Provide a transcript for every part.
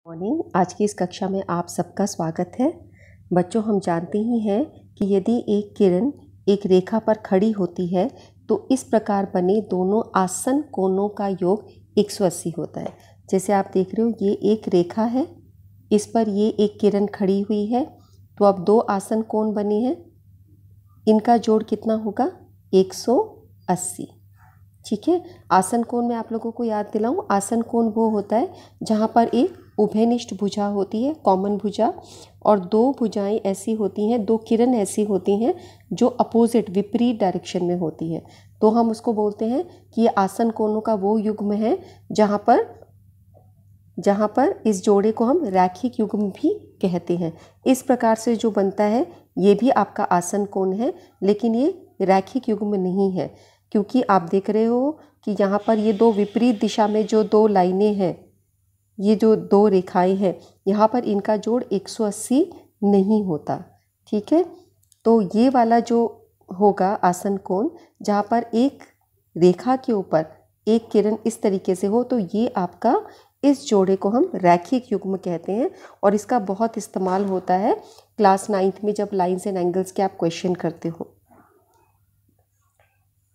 Morning. आज की इस कक्षा में आप सबका स्वागत है। बच्चों, हम जानते ही हैं कि यदि एक किरण एक रेखा पर खड़ी होती है तो इस प्रकार बने दोनों आसन कोणों का योग 180 होता है। जैसे आप देख रहे हो, ये एक रेखा है, इस पर ये एक किरण खड़ी हुई है, तो अब दो आसन कोण बने हैं, इनका जोड़ कितना होगा? 180। ठीक है। आसन कोण में आप लोगों को याद दिलाऊं, आसन कोण वो होता है जहाँ पर एक उभयनिष्ठ भुजा होती है, कॉमन भुजा, और दो भुजाएं ऐसी होती हैं, दो किरण ऐसी होती हैं जो अपोजिट विपरीत डायरेक्शन में होती है, तो हम उसको बोलते हैं कि ये आसन कोणों का वो युग्म है जहाँ पर इस जोड़े को हम रैखिक युग्म भी कहते हैं। इस प्रकार से जो बनता है ये भी आपका आसन कोण है, लेकिन ये रैखिक युग्म नहीं है, क्योंकि आप देख रहे हो कि यहाँ पर ये दो विपरीत दिशा में जो दो लाइनें हैं, ये जो दो रेखाएं हैं, यहाँ पर इनका जोड़ 180 नहीं होता। ठीक है। तो ये वाला जो होगा आसन कोण, जहाँ पर एक रेखा के ऊपर एक किरण इस तरीके से हो, तो ये आपका, इस जोड़े को हम रैखिक युग्म कहते हैं, और इसका बहुत इस्तेमाल होता है क्लास 9th में जब लाइन्स एंड एंगल्स के आप क्वेश्चन करते हो।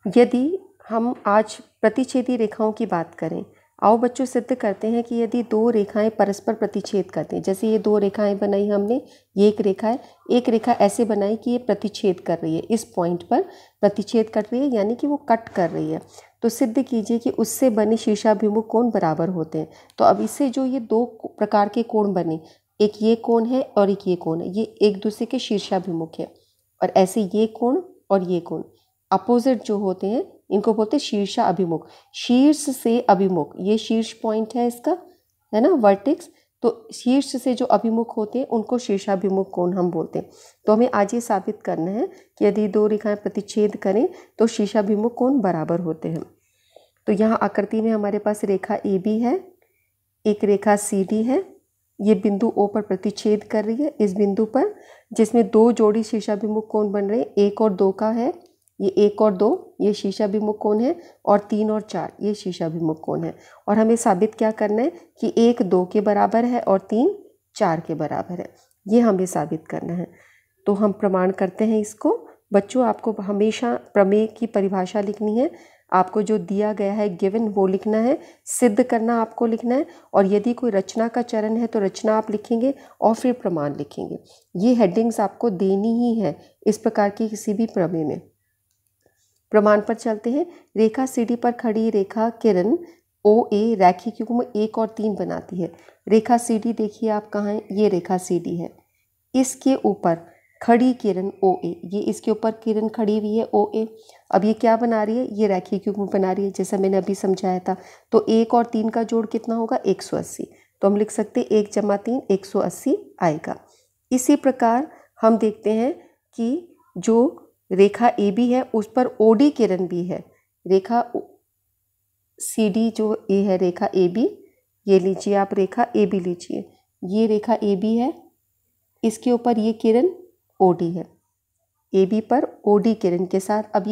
यदि हम आज प्रतिच्छेदी रेखाओं की बात करें, आओ बच्चों सिद्ध करते हैं कि यदि दो रेखाएं परस्पर प्रतिच्छेद करते हैं, जैसे ये दो रेखाएं बनाई हमने, ये एक रेखा है, एक रेखा ऐसे बनाई कि ये प्रतिच्छेद कर रही है, इस पॉइंट पर प्रतिच्छेद कर रही है, यानी कि वो कट कर रही है, तो सिद्ध कीजिए कि उससे बने शीर्षाभिमुख कोण बराबर होते हैं। तो अब इससे जो ये दो प्रकार के कोण बने, एक ये कोण है और एक ये कोण है, ये एक दूसरे के शीर्षाभिमुख है, और ऐसे ये कोण और ये कोण अपोजिट जो होते हैं, इनको बोलते हैं शीर्षा अभिमुख। शीर्ष से अभिमुख, ये शीर्ष पॉइंट है इसका, है ना, वर्टेक्स, तो शीर्ष से जो अभिमुख होते हैं उनको शीर्षाभिमुख कोण हम बोलते हैं। तो हमें आज ये साबित करना है कि यदि दो रेखाएं प्रतिच्छेद करें तो शीर्षाभिमुख कोण बराबर होते हैं। तो यहाँ आकृति में हमारे पास रेखा AB है, एक रेखा CD है, ये बिंदु O पर प्रतिच्छेद कर रही है, इस बिंदु पर, जिसमें दो जोड़ी शीर्षाभिमुख कोण बन रहे हैं, 1 और 2 का है, ये 1 और 2 ये शीर्षाभिमुख कोण है, और 3 और 4 ये शीर्षाभिमुख कोण है। और हमें साबित क्या करना है कि 1 2 के बराबर है और 3 4 के बराबर है, ये हमें साबित करना है। तो हम प्रमाण करते हैं इसको। बच्चों, आपको हमेशा प्रमेय की परिभाषा लिखनी है, आपको जो दिया गया है गिवन वो लिखना है, सिद्ध करना आपको लिखना है, और यदि कोई रचना का चरण है तो रचना आप लिखेंगे और फिर प्रमाण लिखेंगे। ये हेडिंग्स आपको देनी ही है इस प्रकार की किसी भी प्रमेय में। प्रमाण पर चलते हैं। रेखा CD पर खड़ी रेखा किरण OA रैखिक युग्म 1 और 3 बनाती है। रेखा CD देखिए आप कहाँ है, ये रेखा CD है, इसके ऊपर खड़ी किरण OA, ये इसके ऊपर किरण खड़ी हुई है OA। अब ये क्या बना रही है? ये रैखिक युग्म बना रही है, जैसा मैंने अभी समझाया था। तो 1 और 3 का जोड़ कितना होगा? 180। तो हम लिख सकते 1 + 3 180 आएगा। इसी प्रकार हम देखते हैं कि जो रेखा AB है उस पर OD किरण भी है। रेखा CD जो A है, रेखा AB, ये लीजिए आप, रेखा AB लीजिए, ये रेखा AB है, इसके ऊपर ये किरण OD है, AB पर OD किरण के साथ। अब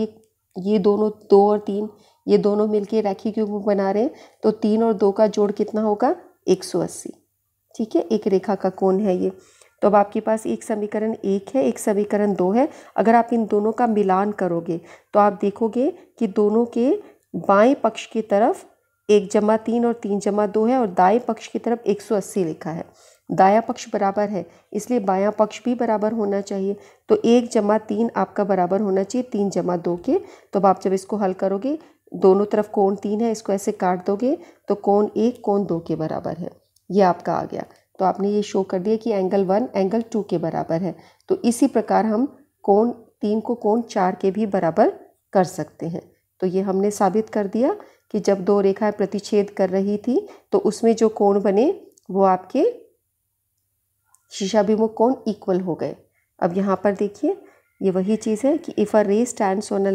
ये दोनों 2 और 3 ये दोनों मिलके रैखिक युग्म बना रहे हैं, तो 3 और 2 का जोड़ कितना होगा? 180। ठीक है, एक रेखा का कोण है ये। तो अब आपके पास एक समीकरण 1 है, एक समीकरण 2 है। अगर आप इन दोनों का मिलान करोगे तो आप देखोगे कि दोनों के बाएं पक्ष की तरफ 1 + 3 और 3 + 2 है, और दाएं पक्ष की तरफ 180 लिखा है। दायां पक्ष बराबर है, इसलिए बायां पक्ष भी बराबर होना चाहिए। तो 1 + 3 आपका बराबर होना चाहिए 3 + 2 के। तो अब आप जब इसको हल करोगे, दोनों तरफ कोण 3 है, इसको ऐसे काट दोगे तो कोण 1 कोण 2 के बराबर है, ये आपका आ गया। तो आपने ये शो कर दिया कि एंगल 1 एंगल 2 के बराबर है। तो इसी प्रकार हम कोण 3 को कोण 4 के भी बराबर कर सकते हैं। तो ये हमने साबित कर दिया कि जब दो रेखाएं प्रतिच्छेद कर रही थी तो उसमें जो कोण बने वो आपके शीर्षाभिमुख कोण इक्वल हो गए। अब यहाँ पर देखिए, ये वही चीज़ है कि if a ray stands on a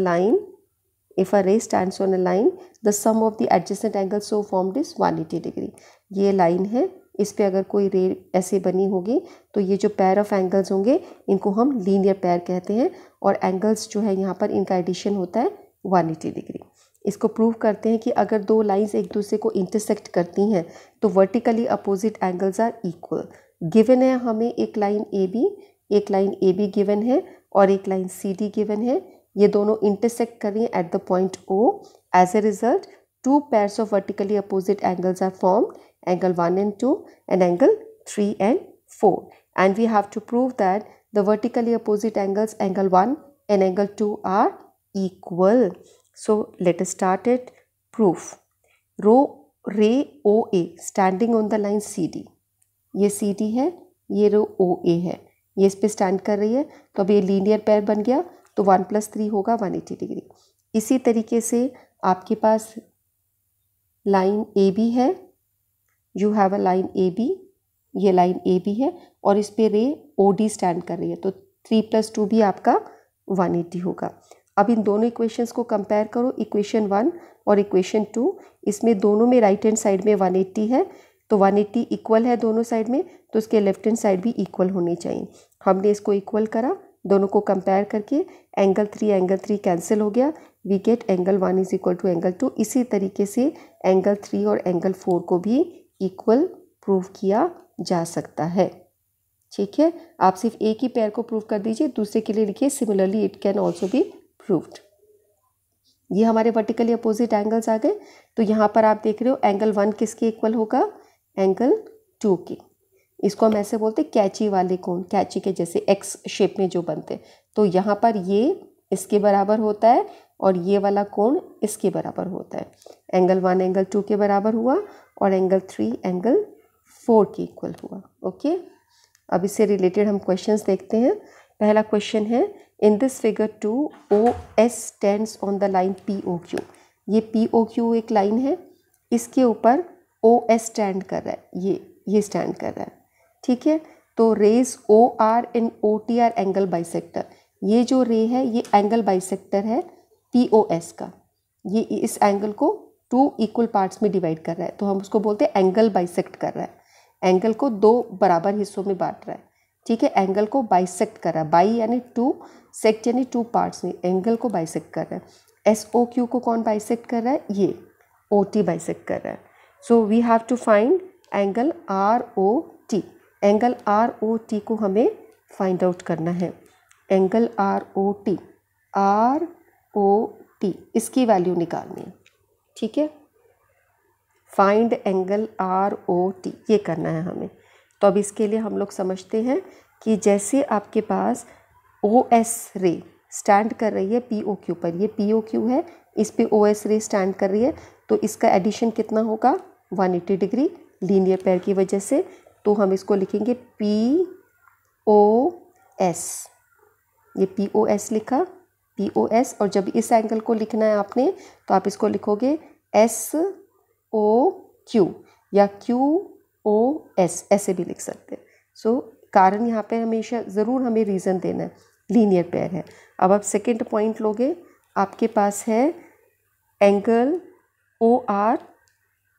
line the sum of the adjacent angle so formed is 180 degree. ये लाइन है, इस पे अगर कोई रे ऐसे बनी होगी तो ये जो पेयर ऑफ एंगल्स होंगे इनको हम लीनियर पेयर कहते हैं, और एंगल्स जो है यहाँ पर इनका एडिशन होता है 180 डिग्री। इसको प्रूव करते हैं कि अगर दो लाइंस एक दूसरे को इंटरसेक्ट करती हैं तो vertically opposite angles are equal. Given है हमें एक लाइन ए बी गिवन है और एक लाइन सी डी गिवन है। ये दोनों इंटरसेक्ट कर रही हैं at the point O. As a result two pairs of vertically opposite angles are formed, angle 1 and 2 and angle 3 and 4. And we have to prove that the vertically opposite angles, angle 1 and angle 2 are equal. So let us start it. Proof. Ray OA standing on the line CD. ये CD है, ये रो OA है, ये इस पे stand कर रही है, तो अब ये लीनियर पेयर बन गया, तो 1 + 3 होगा 180 डिग्री। इसी तरीके से आपके पास लाइन ए बी है, you have a line A B, ये लाइन ए बी है और इस पे रे ओ डी स्टैंड कर रही है, तो 3 + 2 भी आपका 180 होगा। अब इन दोनों इक्वेशंस को कंपेयर करो, इक्वेशन 1 और इक्वेशन 2, इसमें दोनों में राइट हैंड साइड में 180 है, तो 180 इक्वल है दोनों साइड में, तो उसके लेफ्ट हैंड साइड भी इक्वल होनी चाहिए। हमने इसको इक्वल करा, दोनों को कंपेयर करके एंगल 3 कैंसिल हो गया, we get angle 1 is equal to angle 2। इसी तरीके से एंगल 3 और एंगल 4 को भी इक्वल प्रूव किया जा सकता है। ठीक है, आप सिर्फ एक ही पेयर को प्रूव कर दीजिए, दूसरे के लिए लिखिए similarly it can also be proved. ये हमारे वर्टिकली अपोजिट एंगल्स आ गए। तो यहाँ पर आप देख रहे हो एंगल 1 किसके इक्वल होगा, एंगल 2 के। इसको हम ऐसे बोलते हैं कैची वाले कोण, कैची के जैसे एक्स शेप में जो बनते हैं। तो यहाँ पर ये इसके बराबर होता है और ये वाला कोण इसके बराबर होता है। एंगल 1 एंगल 2 के बराबर हुआ और एंगल 3 एंगल 4 के इक्वल हुआ। ओके, अब इससे रिलेटेड हम क्वेश्चंस देखते हैं। पहला क्वेश्चन है, इन this figure 2 OS stands on the line POQ। ये POQ एक लाइन है, इसके ऊपर OS स्टैंड कर रहा है, ये स्टैंड कर रहा है। ठीक है, तो rays OR and OT are angle bisector. ये जो रे है ये एंगल बाइसेक्टर है POS का। ये इस एंगल को 2 इक्वल पार्ट्स में डिवाइड कर रहा है, तो हम उसको बोलते हैं एंगल बाइसेक्ट कर रहा है। एंगल को 2 बराबर हिस्सों में बांट रहा है। ठीक है, एंगल को बाइसेक्ट कर रहा है, बाई यानी 2, सेक्ट यानी 2 पार्ट्स में, एंगल को बाइसेक्ट कर रहा है। SOQ को कौन बाइसेक्ट कर रहा है, ये OT बाइसेक्ट कर रहा है। So we have to find angle ROT। Angle ROT को हमें फाइंड आउट करना है। एंगल ROT इसकी वैल्यू निकालनी है। ठीक है, फाइंड एंगल ROT ये करना है हमें। तो अब इसके लिए हम लोग समझते हैं कि जैसे आपके पास OS रे स्टैंड कर रही है POQ पर, ये POQ है, इस पे OS रे स्टैंड कर रही है, तो इसका एडिशन कितना होगा, 180 डिग्री लीनियर पेयर की वजह से। तो हम इसको लिखेंगे POS, ये POS लिखा, POS। और जब इस एंगल को लिखना है आपने तो आप इसको लिखोगे SOQ या QOS, ऐसे भी लिख सकते हैं। सो कारण यहाँ पे हमेशा ज़रूर हमें रीज़न देना है, लीनियर पेयर है। अब आप सेकेंड पॉइंट लोगे, आपके पास है एंगल OR,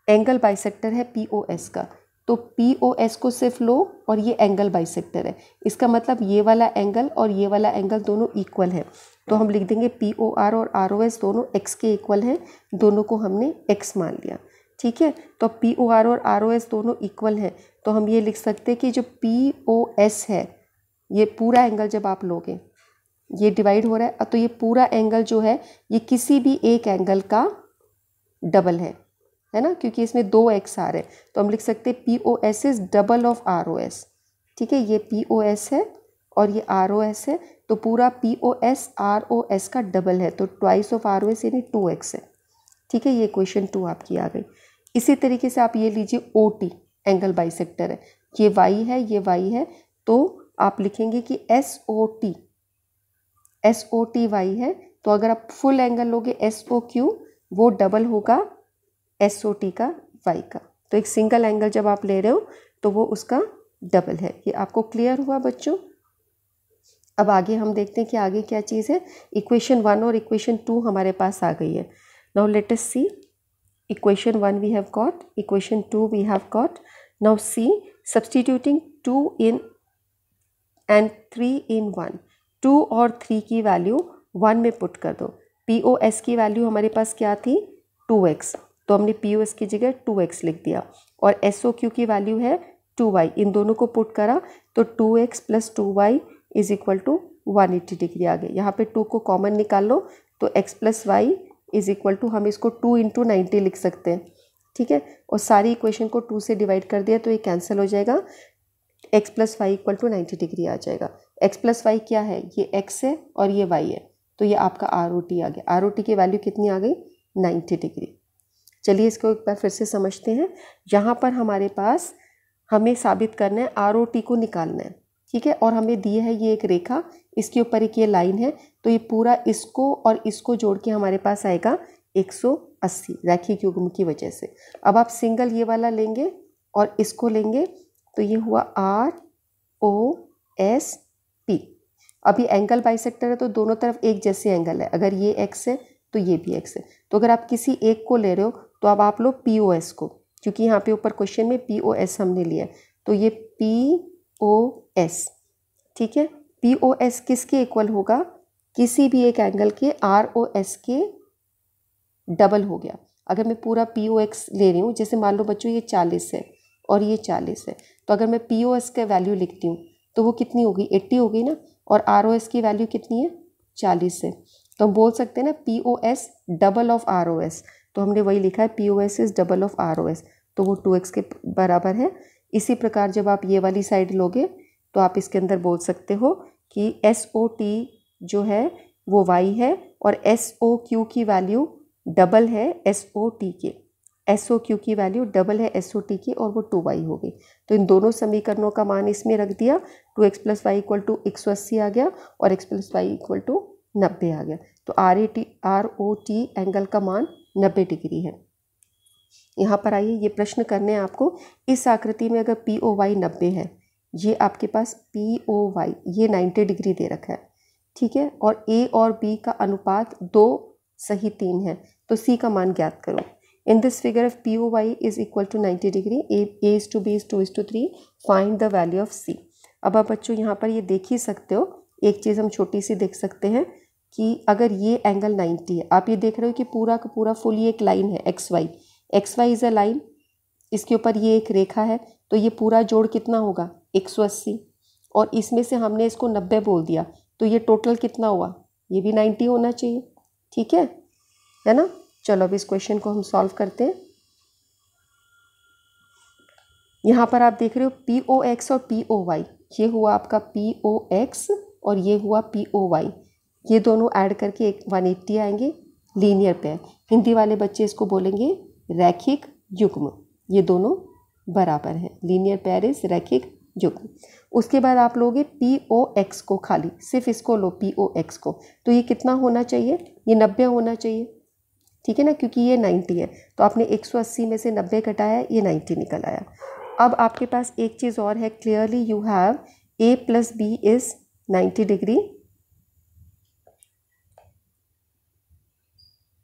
एंगल बाइसेक्टर है POS का, तो POS को सिर्फ लो और ये एंगल बाइसेक्टर है। इसका मतलब ये वाला एंगल और ये वाला एंगल दोनों इक्वल है, तो हम लिख देंगे POR और ROS दोनों x के इक्वल हैं, दोनों को हमने x मान लिया। ठीक है, तो POR और ROS दोनों इक्वल हैं, तो हम ये लिख सकते हैं कि जो POS है, ये पूरा एंगल जब आप लोगे, ये डिवाइड हो रहा है, तो ये पूरा एंगल जो है ये किसी भी एक एंगल का डबल है ना, क्योंकि इसमें 2x आ रहे हैं, तो हम लिख सकते हैं POS is double of ROS। ठीक है, ये POS है और ये ROS है, तो पूरा POS ROS का डबल है, तो ट्वाइस ऑफ ROS यानी 2x है। ठीक है, ये क्वेश्चन 2 आपकी आ गई। इसी तरीके से आप ये लीजिए OT, एंगल बाइसेक्टर है, ये y है, ये y है, तो आप लिखेंगे कि SOT y है, तो अगर आप फुल एंगल लोगे SOQ, वो डबल होगा SOT का y का। तो एक सिंगल एंगल जब आप ले रहे हो तो वो उसका डबल है। ये आपको क्लियर हुआ बच्चों? अब आगे हम देखते हैं कि आगे क्या चीज़ है। इक्वेशन 1 और इक्वेशन 2 हमारे पास आ गई है। Now let us see, equation 1 we have got, equation 2 we have got. Now see, substituting 2 in and 3 in 1, 2 और 3 की वैल्यू 1 में पुट कर दो। पी ओ एस की वैल्यू हमारे पास क्या थी 2x, तो हमने पी ओ एस की जगह 2x लिख दिया, और एस ओ क्यू की वैल्यू है 2y, इन दोनों को पुट करा तो 2x plus 2y is equal to 180 degree आ गए। यहाँ पे 2 को कॉमन निकाल लो तो x plus Y is equal to, हम इसको 2 इंटू 90 लिख सकते हैं, ठीक है, और सारी इक्वेशन को 2 से डिवाइड कर दिया तो ये कैंसिल हो जाएगा, x plus Y equal to 90 degree आ जाएगा। x प्लस वाई क्या है, ये x है और ये y है, तो ये आपका आर ओ टी आ गया। आर ओ टी की वैल्यू कितनी आ गई 90 डिग्री। चलिए इसको एक बार फिर से समझते हैं। यहाँ पर हमारे पास हमें साबित करना है, आर ओ टी को निकालना है, ठीक है, और हमें दिए है ये एक रेखा, इसके ऊपर एक ये लाइन है, तो ये पूरा इसको और इसको जोड़ के हमारे पास आएगा 180 रैखिक युग्म की वजह से। अब आप सिंगल ये वाला लेंगे और इसको लेंगे तो ये हुआ आर ओ एस पी। अभी एंगल बाइसेक्टर है तो दोनों तरफ एक जैसे एंगल है, अगर ये एक्स है तो ये भी एक्स है, तो अगर आप किसी एक को ले रहे हो तो अब आप लो पी ओ एस को, क्योंकि यहाँ पे ऊपर क्वेश्चन में पी ओ एस हमने लिया है, तो ये पी ओ एस, ठीक है। पी ओ एस किसके इक्वल होगा, किसी भी एक एंगल के आर ओ एस के डबल हो गया। अगर मैं पूरा पी ओ एक्स ले रही हूँ, जैसे मान लो बच्चों ये 40 है और ये 40 है, तो अगर मैं पी ओ एस का वैल्यू लिखती हूँ तो वो कितनी होगी 80 होगी ना, और आर ओ एस की वैल्यू कितनी है 40 है, तो हम बोल सकते हैं ना P O S double of R O S, तो हमने वही लिखा है P O S is double of R O S, तो वो 2x के बराबर है। इसी प्रकार जब आप ये वाली साइड लोगे तो आप इसके अंदर बोल सकते हो कि एस ओ टी जो है वो y है, और एस ओ क्यू की वैल्यू डबल है एस ओ टी के, एस ओ क्यू की वैल्यू डबल है एस ओ टी की, और वो 2y हो गई। तो इन दोनों समीकरणों का मान इसमें रख दिया, 2x plus Y equal to 180 आ गया और x plus Y equal to 90 आ गया। तो आर ओ टी एंगल का मान 90 डिग्री है। यहाँ पर आइए ये प्रश्न करने हैं आपको, इस आकृति में अगर पी ओ वाई 90 है, ये आपके पास पी ओ वाई ये 90 डिग्री दे रखा है, ठीक है, और ए और बी का अनुपात 2 सही 3 है, तो सी का मान ज्ञात करो। In this figure of P O Y is equal to 90 degree, A is to B is 2:3, find the value of C. अब आप बच्चों यहाँ पर ये देख ही सकते हो, एक चीज़ हम छोटी सी देख सकते हैं कि अगर ये एंगल 90 है, आप ये देख रहे हो कि पूरा का पूरा फुल ये एक लाइन है X Y is a line, इसके ऊपर ये एक रेखा है, तो ये पूरा जोड़ कितना होगा 180, और इसमें से हमने इसको 90 बोल दिया, तो ये टोटल कितना हुआ, ये भी 90 होना चाहिए, ठीक है ना। चलो अब इस क्वेश्चन को हम सॉल्व करते हैं। यहाँ पर आप देख रहे हो पी ओ एक्स और पी ओ वाई, ये हुआ आपका पी ओ एक्स और ये हुआ पी ओ वाई, ये दोनों ऐड करके एक 180 आएंगे, लीनियर पेयर। हिंदी वाले बच्चे इसको बोलेंगे रैखिक युग्म, ये दोनों बराबर हैं, लीनियर पेयर इज रैखिक युग्म। उसके बाद आप लोगे पी ओ एक्स को, खाली सिर्फ इसको लो पी ओ एक्स को, तो ये कितना होना चाहिए, ये 90 होना चाहिए, ठीक है ना, क्योंकि ये 90 है, तो आपने 180 में से 90 घटाया, ये 90 निकल आया। अब आपके पास एक चीज़ और है, clearly you have A plus B is 90 degree,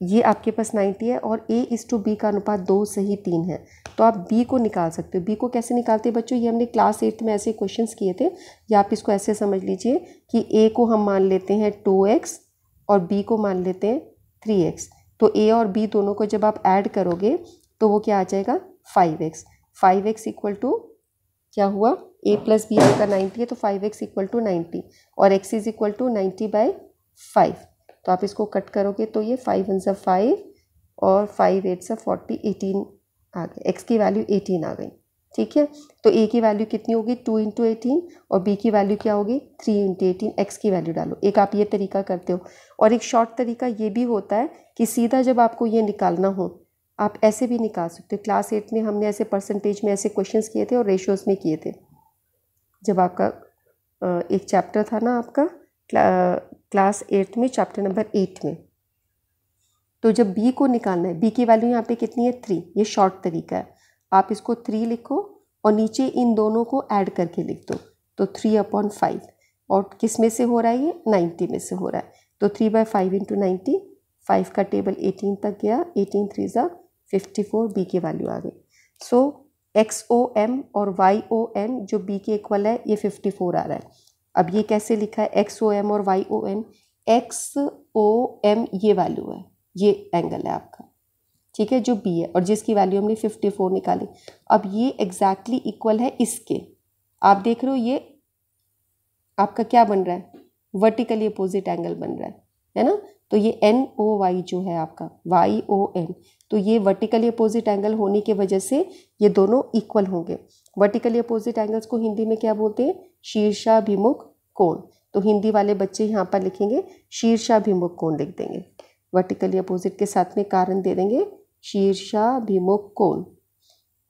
ये आपके पास 90 है, और a इज टू बी का अनुपात 2 सही 3 है, तो आप b को निकाल सकते हो। b को कैसे निकालते हैं बच्चों, ये हमने क्लास 8 में ऐसे क्वेश्चंस किए थे, या आप इसको ऐसे समझ लीजिए कि a को हम मान लेते हैं 2x और b को मान लेते हैं 3x, तो a और b दोनों को जब आप ऐड करोगे तो वो क्या आ जाएगा 5x, 5x इक्वल टू क्या हुआ, a प्लस बी आपका 90 है, तो 5x इक्वल टू 90, और x इज इक्वल टू 90/5, तो आप इसको कट करोगे तो ये 5 1 सा 5 और 5 8 सा 40, 18 आ गया, x की वैल्यू 18 आ गई, ठीक है। तो a की वैल्यू कितनी होगी 2 × 18, और b की वैल्यू क्या होगी 3 × 18, x की वैल्यू डालो। एक आप ये तरीका करते हो, और एक शॉर्ट तरीका ये भी होता है कि सीधा जब आपको ये निकालना हो आप ऐसे भी निकाल सकते हो। क्लास 8 में हमने ऐसे परसेंटेज में ऐसे क्वेश्चंस किए थे और रेशियोज़ में किए थे, जब आपका एक चैप्टर था ना आपका क्लास 8 में, चैप्टर नंबर 8 में, तो जब b को निकालना है, b की वैल्यू यहाँ पे कितनी है 3, ये शॉर्ट तरीका है, आप इसको 3 लिखो और नीचे इन दोनों को ऐड करके लिख दो, तो 3/5, और किस में से हो रहा है ये 90 में से हो रहा है, तो 3/5 × 90, 5 का टेबल 18 तक गया, 18 3 ज़ा 54, b की वैल्यू आ गई। सो XOM और YON जो b के इक्वल है ये 54 आ रहा है। अब ये कैसे लिखा है XOM और YON, X NOM ये वैल्यू है, ये एंगल है आपका, ठीक है, जो B है, और जिसकी वैल्यू हमने 54 निकाली। अब ये एग्जैक्टली इक्वल है इसके, आप देख रहे हो ये आपका क्या बन रहा है, वर्टिकली अपोजिट एंगल बन रहा है ना। तो ये NOY जो है आपका YON, तो ये वर्टिकली अपोजिट एंगल होने की वजह से ये दोनों इक्वल होंगे। वर्टिकली अपोजिट एंगल्स को हिंदी में क्या बोलते हैं, शीर्षाभिमुख कोण। तो हिंदी वाले बच्चे यहाँ पर लिखेंगे शीर्षाभिमुख कोण लिख देंगे, वर्टिकली अपोजिट के साथ में कारण दे देंगे शीर्षाभिमुख कोण।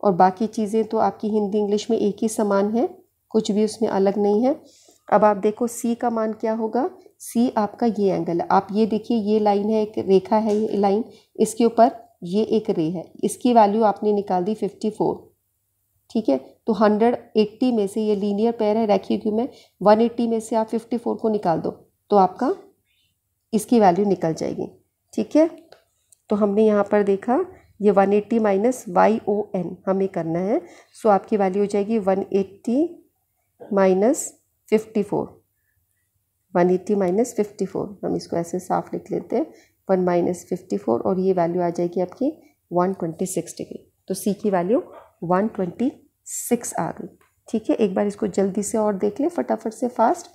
और बाकी चीज़ें तो आपकी हिंदी इंग्लिश में एक ही समान है, कुछ भी उसमें अलग नहीं है। अब आप देखो C का मान क्या होगा, C आपका ये एंगल है, आप ये देखिए ये लाइन है, एक रेखा है ये लाइन, इसके ऊपर ये एक रे है, इसकी वैल्यू आपने निकाल दी 54, ठीक है। तो 180 में से ये लीनियर पेयर है, रैखिक युग्म है, 180 में से आप 54 को निकाल दो तो आपका इसकी वैल्यू निकल जाएगी, ठीक है। तो हमने यहाँ पर देखा ये 180 माइनस YON हमें करना है, सो आपकी वैल्यू हो जाएगी 180 माइनस 54, 180 माइनस 54, हम इसको ऐसे साफ लिख लेते हैं, 1 माइनस 54, और ये वैल्यू आ जाएगी आपकी 126 डिग्री। तो C की वैल्यू 126 आ गई, ठीक है। एक बार इसको जल्दी से और देख लें फटाफट से फास्ट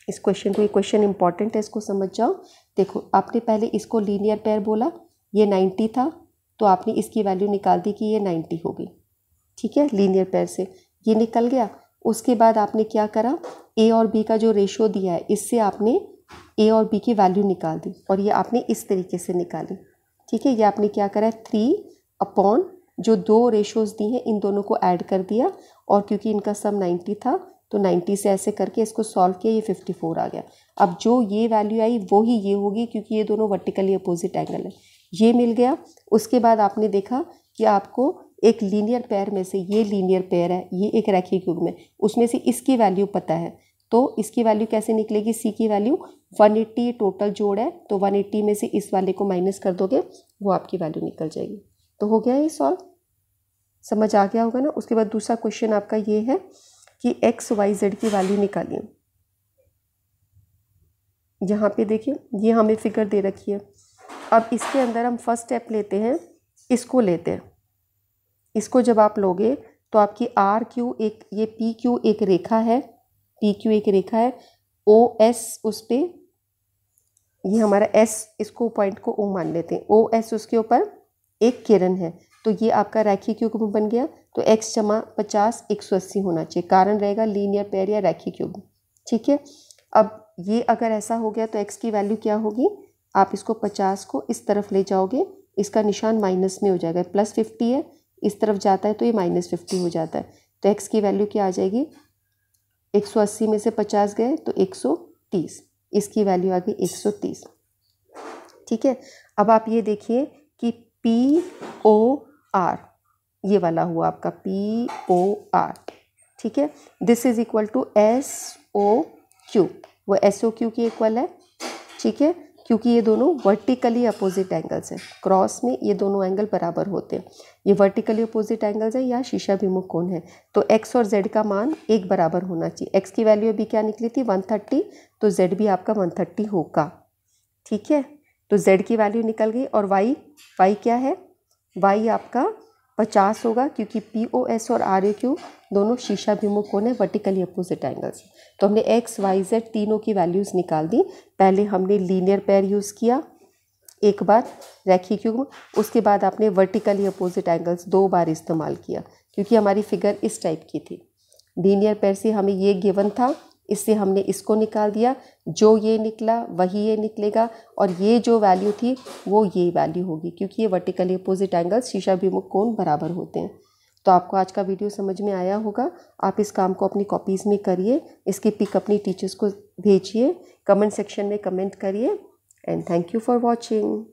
इस क्वेश्चन को, ये क्वेश्चन इंपॉर्टेंट है, इसको समझ जाओ। देखो आपने पहले इसको लीनियर पेयर बोला, ये 90 था, तो आपने इसकी वैल्यू निकाल दी कि ये 90 होगी, ठीक है, लीनियर पेयर से ये निकल गया। उसके बाद आपने क्या करा, A और B का जो रेशो दिया है इससे आपने A और B की वैल्यू निकाल दी, और ये आपने इस तरीके से निकाली, ठीक है। ये आपने क्या करा है 3 अपॉन जो दो रेशोज़ दी हैं इन दोनों को ऐड कर दिया, और क्योंकि इनका सम 90 था तो 90 से ऐसे करके इसको सॉल्व किया, ये 54 आ गया। अब जो ये वैल्यू आई वो ही ये होगी, क्योंकि ये दोनों वर्टिकली अपोजिट एंगल है, ये मिल गया। उसके बाद आपने देखा कि आपको एक लीनियर पेयर में से, ये लीनियर पेयर है, ये एक रैखिक युग्म है, उसमें से इसकी वैल्यू पता है, तो इसकी वैल्यू कैसे निकलेगी, C की वैल्यू 180 टोटल जोड़ है, तो 180 में से इस वाले को माइनस कर दोगे, वो आपकी वैल्यू निकल जाएगी। तो हो गया ये सॉल्व, समझ आ गया होगा ना। उसके बाद दूसरा क्वेश्चन आपका ये है कि XYZ की वैल्यू निकालिए। यहाँ पे देखिए ये हमें फिगर दे रखी है। अब इसके अंदर हम फर्स्ट स्टेप लेते हैं, इसको लेते हैं। इसको जब आप लोगे तो आपकी RQ एक, ये PQ एक रेखा है, PQ एक रेखा है, OS उस पर, ये हमारा S, इसको पॉइंट को O मान लेते हैं, OS उसके ऊपर एक किरण है, तो ये आपका रैखिक युग्म बन गया। तो x जमा 50 180 होना चाहिए, कारण रहेगा लीनियर पेयर या रैखिक युग्म, ठीक है। अब ये अगर ऐसा हो गया तो x की वैल्यू क्या होगी, आप इसको 50 को इस तरफ ले जाओगे, इसका निशान माइनस में हो जाएगा, +50 है, इस तरफ जाता है तो ये -50 हो जाता है, तो x की वैल्यू क्या आ जाएगी, 180 में से 50 गए तो 130, इसकी वैल्यू आ गई 130, ठीक है। अब आप ये देखिए कि POR ये वाला हुआ आपका POR, ठीक है, this is equal to SOQ, वो SOQ की इक्वल है, ठीक है, क्योंकि ये दोनों वर्टिकली अपोजिट एंगल्स हैं, क्रॉस में ये दोनों एंगल बराबर होते हैं, ये वर्टिकली अपोजिट एंगल्स हैं या शीर्षाभिमुख कोण है, तो x और z का मान एक बराबर होना चाहिए। x की वैल्यू अभी क्या निकली थी 130, तो z भी आपका 130 होगा, ठीक है। तो z की वैल्यू निकल गई, और y क्या है, y आपका 50 होगा, क्योंकि POS और RAQ दोनों शीर्षाभिमुख कोण है, वर्टिकली अपोजिट एंगल्स। तो हमने x, y, z तीनों की वैल्यूज़ निकाल दी। पहले हमने लीनियर पेयर यूज़ किया, एक बार रैखिक युग्म, उसके बाद आपने वर्टिकली अपोजिट एंगल्स 2 बार इस्तेमाल किया, क्योंकि हमारी फिगर इस टाइप की थी। लीनियर पेयर से हमें ये गिवन था, इससे हमने इसको निकाल दिया, जो ये निकला वही ये निकलेगा, और ये जो वैल्यू थी वो ये वैल्यू होगी, क्योंकि ये वर्टिकली अपोजिट एंगल्स शीर्षाभिमुख कोण बराबर होते हैं। तो आपको आज का वीडियो समझ में आया होगा, आप इस काम को अपनी कॉपीज़ में करिए, इसकी पिक अपनी टीचर्स को भेजिए, कमेंट सेक्शन में कमेंट करिए, and thank you for watching.